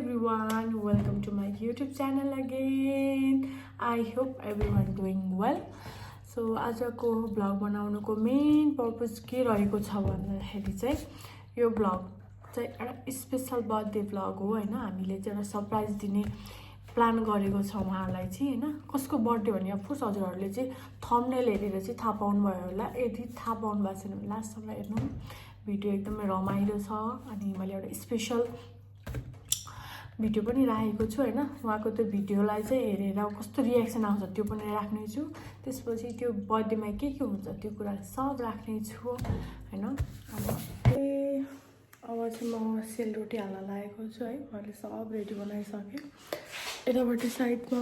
everyone, welcome to my YouTube channel again. I hope everyone doing well. So आजको vlog बनाउनुको main purpose के रहेको छ भन्दाखेरि चाहिँ यो भ्लग चाहिँ एउटा स्पेशल बर्थडे भ्लग हो हैन। हामीले चाहिँ एउटा सरप्राइज दिने प्लान गरेको छ उहाँलाई चाहिँ हैन। कसको बर्थडे भन्ने अफ कोर्स हजुरहरुले चाहिँ थम्बनेल हेरेर चाहिँ थाहा पाउनु भयो होला। यदि थाहा पाउनु भएको छैन भने लास्टसम्म हेर्नु। भिडियो एकदमै रमाइलो छ अनि मैले एउटा स्पेशल भिडियो पनि राखेको छु हैन। उहाँको त्यो भिडियोलाई चाहिँ हेरेर कस्तो रियाक्सन आउँछ त्यो पनि राख्ने छु। त्यसपछि त्यो बर्थडेमा के हुन्छ त्यो कुरा सब राख्ने छु हैन। अब चाहिँ म सेलरोटी हाल्न लागेको छु है। मैले सब रेडी बनाइसके। यतापट्टि साइडमा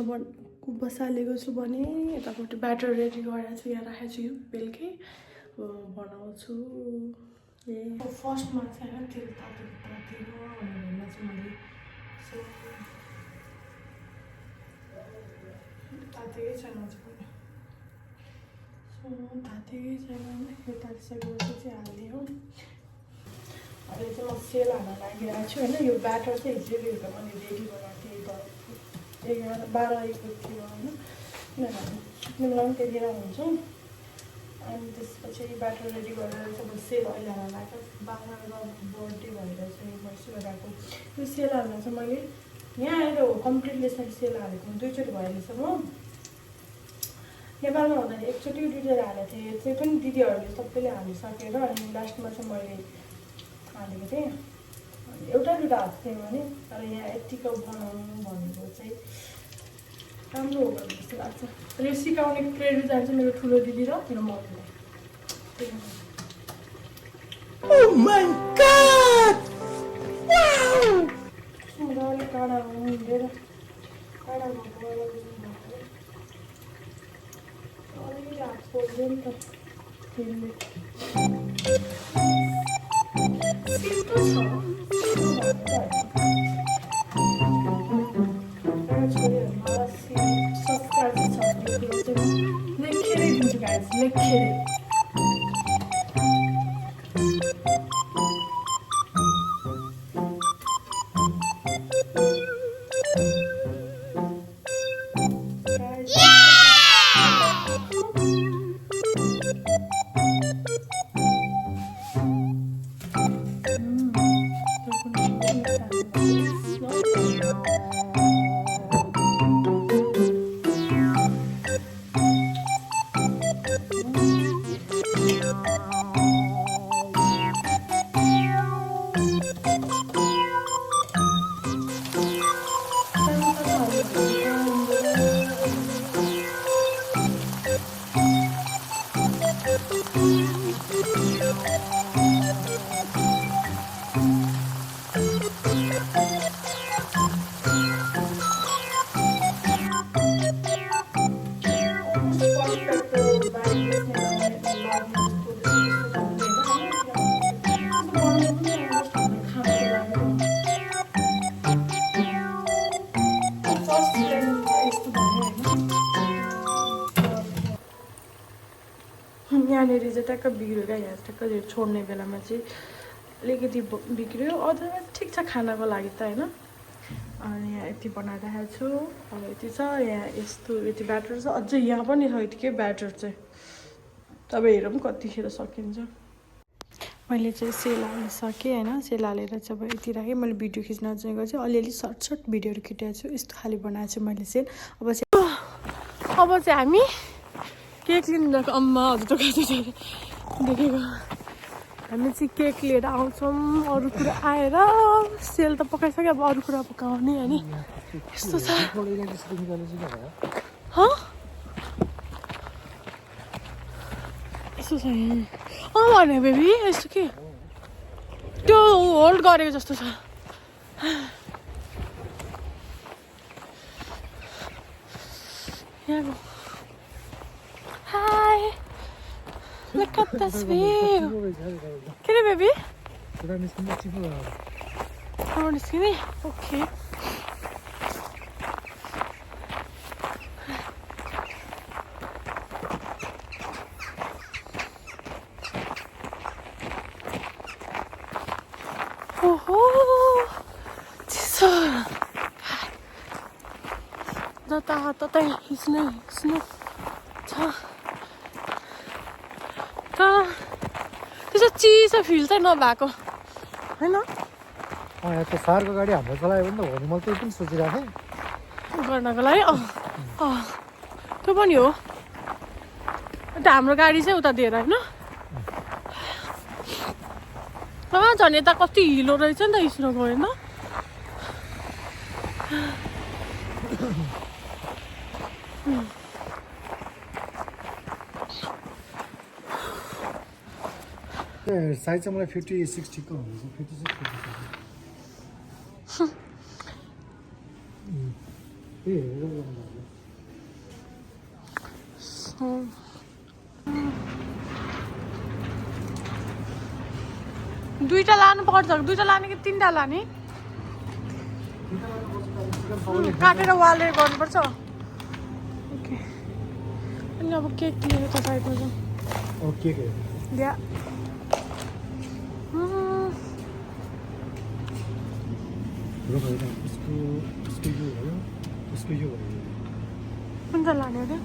बसालेको छु भने यतापट्टि ब्याटर रेडी गरेर छु। यहाँ राखेको छु यो बेलुकै बनाउँछु। फर्स्टमा चाहिँ तेल तातेको भनेर चाहिँ मैले तातेकै छैन पनि तातेकै छैन यो तातिसकेपछि चाहिँ हाल्यो। अहिले चाहिँ म सेल हाल्न लागिरहेको छु होइन। यो ब्याटर चाहिँ हिजो बेलुका मैले रेडी बनाएको थिएँ 11-1 थियो होइन। किनभने सुत्ने बेला पनि त्यतिखेर हुन्छ। अनि त्यसपछि ब्याटर रेडी गरेर चाहिँ म सेल अहिले हाल्न लागेको। बाबाको बर्थडे भएर चाहिँ म यसो गएको। यो सेल हाल्न चाहिँ मैले यहाँ आएर हो कम्प्लिटली यसरी सेल हालेको 2चोटि भयो रहेछ। म नेपालमा हुँदाखेरि एकचोटि दुईचोटि हालेको थिएँ। त्यो पनि दिदीहरूले सबैले हालिसकेर अनि लास्टमा चाहिँ मैले हालेको थिएँ। एउटा दुईवटा हाल्को थिएँ भने तर यहाँ यतिको बनाउनु भनेको चाहिँ राम्रो हो भन्ने जस्तो लाग्छ। र सिकाउने क्रेडिट जान्छ मेरो ठुलो दिदी र मेरो मम्मीलाई। Oh my god! Wow! मजाले काँडा हुँदैन काँडा भएको अलिकति हात पोल्यो नि त तेलले। सिम्पल छ यहाँनिर चाहिँ टक्क बिग्रियो क्या। यहाँ टक्क छोड्ने बेलामा चाहिँ अलिकति बिग्रियो। अथवा ठिक छ खानाको लागि त होइन। अनि यहाँ यति बनाइरहेको छु। अब यति छ यहाँ यस्तो यति ब्याटर छ। अझै यहाँ पनि छ यतिकै ब्याटर चाहिँ। तपाईँ हेरौँ कतिखेर सकिन्छ। मैले चाहिँ सेल हालिसकेँ होइन। सेल हालेर चाहिँ अब यति राखेँ। मैले भिडियो खिच्न चाहिँ चाहिँ अलिअलि सर्ट भिडियोहरू खिचेको छु। यस्तो खाले बनाएको छु मैले सेल। अब चाहिँ हामी केक लिनु गएको। अम्मा हजुर देखेको हामी चाहिँ केक लिएर आउँछौँ। अरू कुरा आएर सेल त पकाइसक्यो। अब अरू कुरा पकाउने होइन। यस्तो छ यस्तो छ भने बेबी यस्तो के त्यो होल्ड गरेको जस्तो छ। यहाँ Hi! Look at this view! Can you, baby? Oh, skinny? Okay. Oh, Jesus! जताततै स्नो छ तर त्यसो चिसो फिल चाहिँ नभएको होइन त्यो सारको गाडी हाम्रो चलायो भने त हो नि मैले त्यही पनि सोचिरहेको थिएँ गर्नको लागि त्यो पनि हो त्यो हाम्रो गाडी चाहिँ उता दिएर होइन झन् यता कति हिलो रहेछ नि त स्नोको होइन साइज चाहिँ मलाई 50-60 को हुन्छ 56 दुईटा लानु पर्छ दुईटा लाने कि तीनटा लाने काटेर वाले गर्नुपर्छ ओके अनि अब केक लिएर त साइडमा जाउँ ओके के या कुन चाहिँ लाने अरे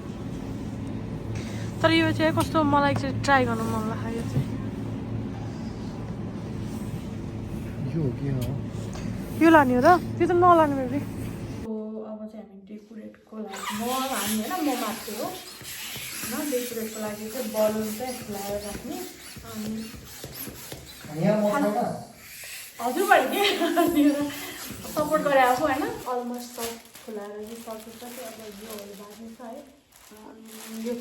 तर यो चाहिँ कस्तो मलाई चाहिँ ट्राई गर्नु मन लाग्यो चाहिँ यो लाने हो र त्यो त नलाने बेबी अब चाहिँ हामी डेकोरेटको लागि हामी होइन म माथि हो होइन डेकोरेटको लागि चाहिँ बलुन चाहिँ फुलाएर राख्ने अनि हजुर भयो कि सपोर्ट गरे अब होइन अलमोस्ट सब फुलाएर चाहिँ सकेछ अब योहरू बाँच्ने छ है अनि यो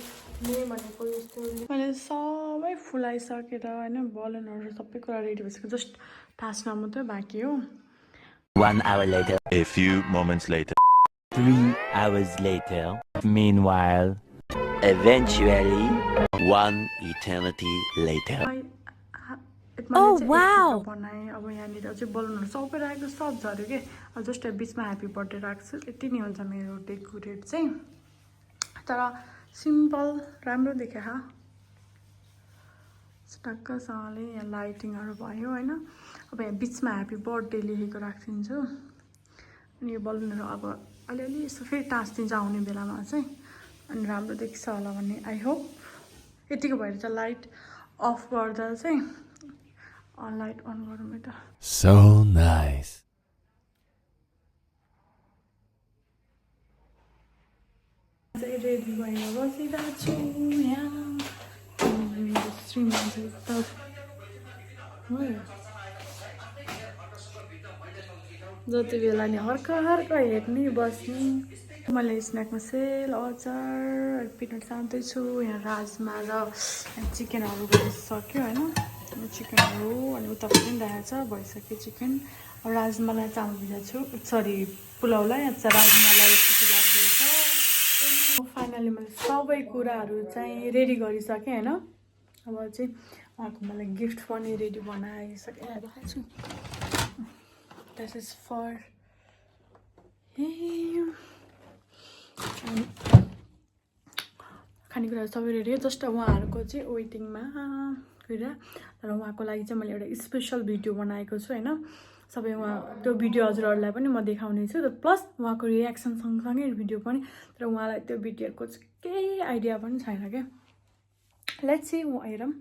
मे भनेको यस्तो मैले सबै फुलाइसकेर होइन बलुनहरू सबै कुरा रेडी भइसक्यो जस्ट टास्न मात्रै बाँकी हो 1 hour later. A few moments later. 3 hours later. Meanwhile. Eventually. 1 eternity later. Oh wow! बनाएँ अब यहाँनिर चाहिँ बलुनहरू सबै राखेको सब झऱ्यो कि अब जस्ट बिचमा ह्याप्पी बर्थडे राख्छु यति नै हुन्छ मेरो डेकोरेट चाहिँ तर सिम्पल राम्रो देखा टक्कसँगले यहाँ लाइटिङहरू भयो होइन अब यहाँ बिचमा ह्याप्पी बर्थडे लेखेको राखिदिन्छु अनि यो बलुनहरू अब अलिअलि यसो फेरि टाँसिदिन्छ आउने बेलामा चाहिँ अनि राम्रो देखिन्छ होला भन्ने आई होप यतिको भएर चाहिँ लाइट अफ गर्दा चाहिँ लाइट अन गरौँ है त So nice. रेडी भएर बसिरहेको छु यहाँ श्रीमान चाहिँ जति बेला नि हर्क हेर्ने बस्ने मैले स्न्याकमा सेल अचार पिनट सान्दैछु यहाँ राजमा र चिकनहरू गरिसक्यो होइन चिकनहरू अनि उता पनि राखेको छ भइसक्यो चिकन राजमालाई चामल भिजाएको छु सरी पुलाउलाई राजमालाई सिटी लाग्दैछ फाइनली मैले सबै कुराहरू चाहिँ रेडी गरिसकेँ होइन अब चाहिँ उहाँको मलाई गिफ्ट पनि रेडी बनाइसकेर राखेको छु द्याट इज फर खानेकुराहरू सबै रेडी हो जस्ट उहाँहरूको चाहिँ वेटिङमा कुरा तर उहाँको लागि चाहिँ मैले एउटा स्पेसल भिडियो बनाएको छु होइन सबै उहाँ त्यो भिडियो हजुरहरूलाई पनि म देखाउने छु प्लस उहाँको रियाक्सन सँगसँगै भिडियो पनि तर उहाँलाई त्यो भिडियोको चाहिँ केही आइडिया पनि छैन क्या लेट्स सी हेरौँ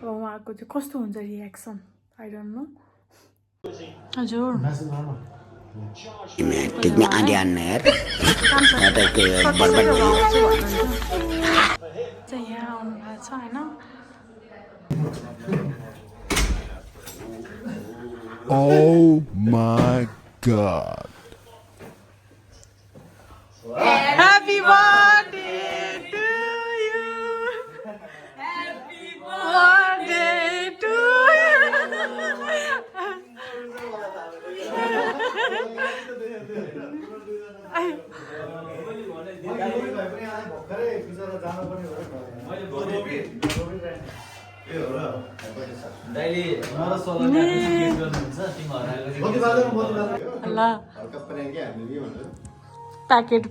अब उहाँको चाहिँ कस्तो हुन्छ रियाक्सन आई डोन्ट नो हजुर टिप्ने आँधी हान्न यार चाहिँ यहाँ आउनु भएको छ होइन Oh my God. Happy birthday to you. Happy birthday to you.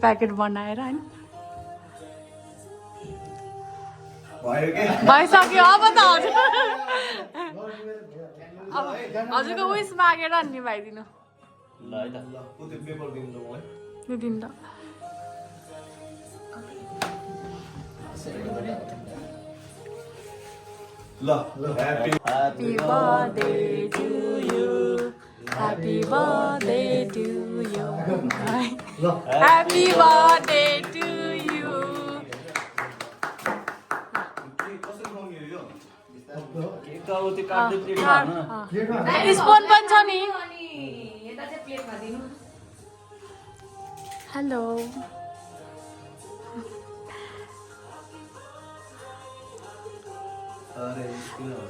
Packet बनाएर होइन भइसक्यो अब त हजुर अब हजुरको विस मागेर निभाइदिनु दिनु त Happy birthday to you. Happy birthday to you. Happy birthday to you. Spoon पनि छ नि हेलो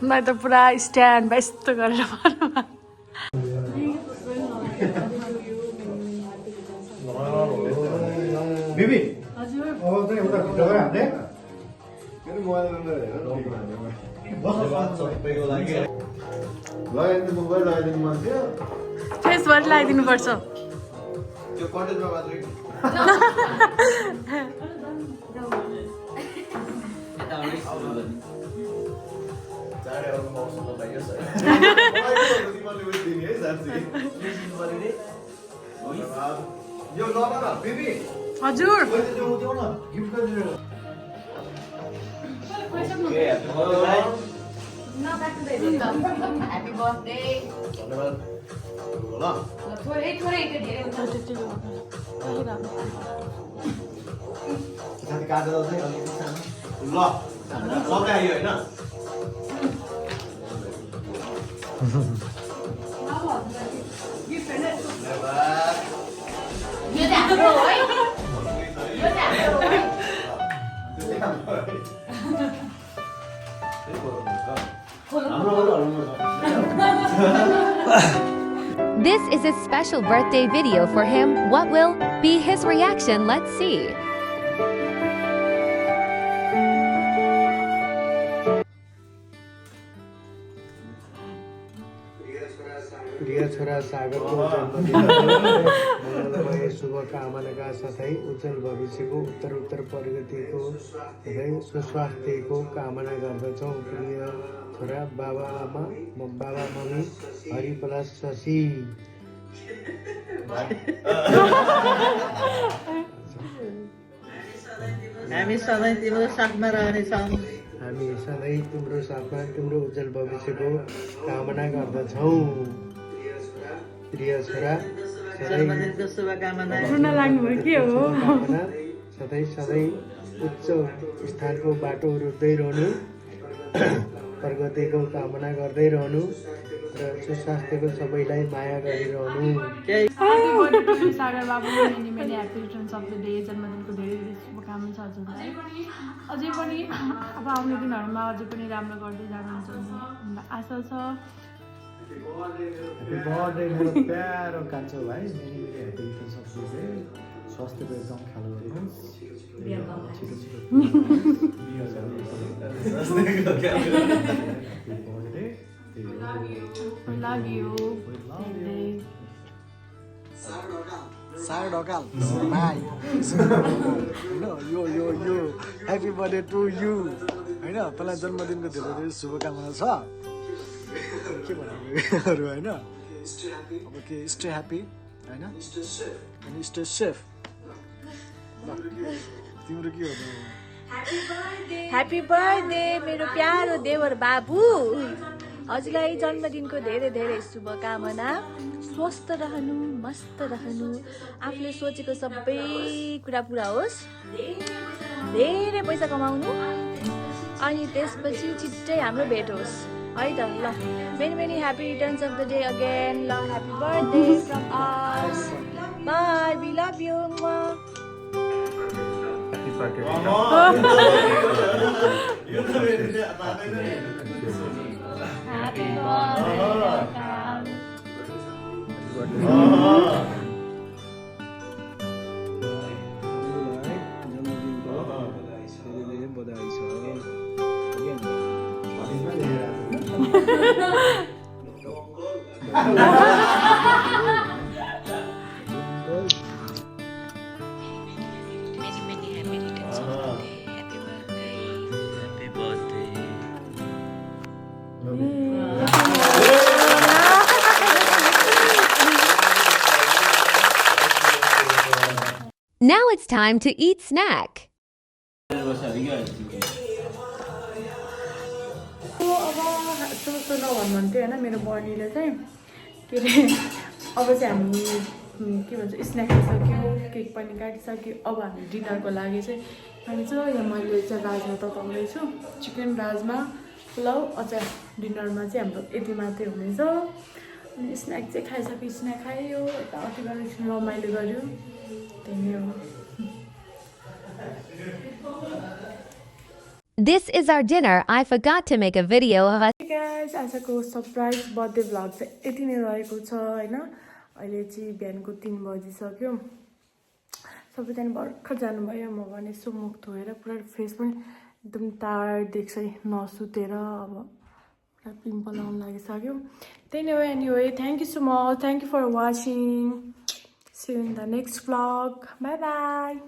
मलाई त पुरा स्ट्यान्ड यस्तो गरेर बिबी हजुर अब चाहिँ एउटा भिडियो हामीले फेसबाट लगाइदिनु पर्छ हजुर Happy birthday. थोरै थोरै त्यो धेरै हुन्छ यो त हाम्रो हो है यो त हाम्रो This is a special birthday video for him. What will be his reaction? Let's see. प्रिय छोरा सागरको जन्मदिन शुभकामनाका साथै उज्जवल भविष्यको उत्तर प्रगतिको तथै सुस्वास्थ्यको कामना गर्दछौँ। प्रिय छोरा बाबा मम्मी हरिपलास शशी हामी सधैँ तिम्रो साथमा रहनेछौँ। हामी सधैँ तिम्रो साथमा तिम्रो उज्जवल भविष्यको कामना गर्दछौँ। प्रिय छोरा जन्मदिनको शुभकामना। सधैँ उच्च स्थानको बाटो रोज्दै रहनु, प्रगतिको कामना गर्दै रहनु र सुस्वास्थ्यको सबैलाई माया गरिरहनु। सागर बाबु many many happy returns of the day. जन्मदिनको धेरै धेरै शुभकामना छ हजुरलाई। अझै पनि अब आउने दिनहरूमा अझै पनि राम्रो गर्दै जानुहुन्छ भन्ने आशा छ। ह्याप्पी बर्थडे मेरो प्यारो कान्छो भाइ। मेरी happy returns of the day. स्वास्थ्यको एकदम ख्याल गर्नुहोस्। छिटो We love you. Sar Dokal, bye. No, yo, happy birthday to you. हैन तँलाई जन्मदिनको धेरै धेरै शुभकामना छ। के भन्नु हैन अब के स्टे ह्याप्पी हैन अनि स्टे सेफ। तिम्रो के हो ह्याप्पी बर्थडे मेरो प्यारो देवर बाबु। हजुरलाई जन्मदिनको धेरै धेरै शुभकामना। स्वस्थ रहनु, मस्त रहनु, आफूले सोचेको सबै कुरा पुरा होस्, धेरै पैसा कमाउनु अनि त्यसपछि छिट्टै हाम्रो भेट होस् है त। ल many many happy returns of the day again. ल happy birthday from us. Bye, we love you. Happy birthday. Now it's time to eat snack. अब नभन्नुहुन्थ्यो होइन मेरो बहिनीले चाहिँ के अरे अब चाहिँ हामी के भन्छ स्न्याक खाइसक्यो केक पनि काटिसक्यो अब हामी डिनरको लागि चाहिँ हामी चाहिँ यहाँ मैले चाहिँ राजमा तताउँदैछु चिकन राजमा पुलाउ अचार डिनरमा चाहिँ हाम्रो यति मात्रै हुनेछ अनि स्न्याक चाहिँ खाइसक्यो स्न्याक खायो यताउति गरेर एकछिन रमाइलो गऱ्यो त्यही नै हो This is our dinner. I forgot to make a video of us. Guys आजको सरप्राइज बर्थडे भ्लग चाहिँ यति नै रहेको छ होइन अहिले चाहिँ बिहानको 3 बजिसक्यो सबैजना भर्खर जानुभयो म भने यसो मुख धोएर पुरा फेस पनि एकदम टायर्ड देख्छ नसुतेर अब पुरा पिम्पल आउनु लागिसक्यो त्यही नै हो anyway thank you so much thank you for watching see you in the next vlog bye by